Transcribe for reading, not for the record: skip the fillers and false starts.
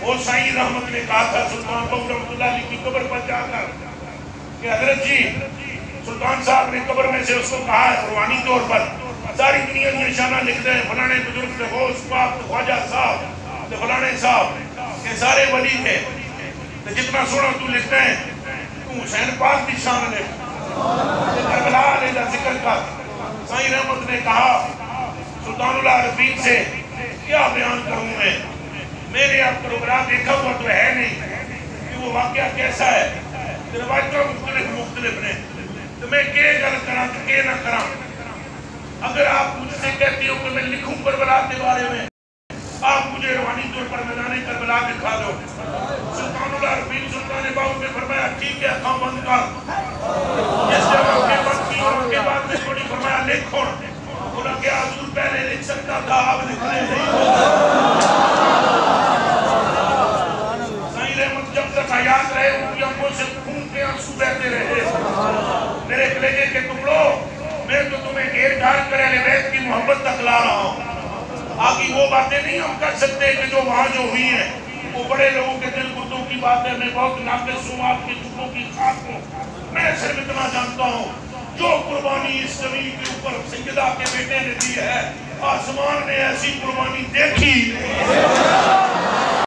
और साईं रहमत ने कहा था सुल्तान बहू रहमतुल्लाह अलैह की कब्र पर जाकर कि हजरत जी, सुल्तान साहब ने कब्र में से उसको कहा रूहानी तौर पर सारी दुनिया की निशाना लिख दे, फलाने बुजुर्ग थे, गौस पाक ख्वाजा साहब तो फलाने साहब के सारे वली थे, तो जितना सुनो तू लिखते हैं, तू हुसैन पाक की शान ले करबला का जिक्र कर। साईं रहमत ने कहा सुल्तानुल आरफीन से क्या बयान करूं मैंने आप प्रोग्राम देखा हुआ तो है नहीं कि वो वाकया कैसा है, रिवायतों मुख्तलिफ ने, तो मैं के गल करा तो के ना करा। अगर आप मुझसे कहती हो कि मैं लिखूं करबला के बारे में, आप मुझे रूहानी तौर पर मैदान करबला दिखा दो। सुल्तानुल आरफीन सुल्तान बाहू ने फरमाया ठीक है, आँख बंद कर। जिस जगह के बंद की और के बाद में थोड़ी फरमाया लिखो। बोला क्या हुजूर पहले लिख सकता था, आप लिख रहे नहीं। साईं रहमत जब तक हयात रहे उनकी आंखों से खून के आंसू बहते रहे। मेरे कलेजे के टुकड़ों, मैं तो तुम्हें घेर घार कर अहले बैत की मोहब्बत तक ला रहा हूँ। आगे वो बातें नहीं हम कर सकते कि जो वहाँ जो हुई है वो बड़े लोगों के दिल गुर्दों की बात है। मैं बहुत नाक़िस हूँ, आपके टुकड़ों की खाक हूँ। मैं सिर्फ इतना जानता हूँ, जो कुर्बानी इस जमीन के ऊपर सैयदा के बेटे ने दी है, आसमान ने ऐसी कुर्बानी देखी नहीं।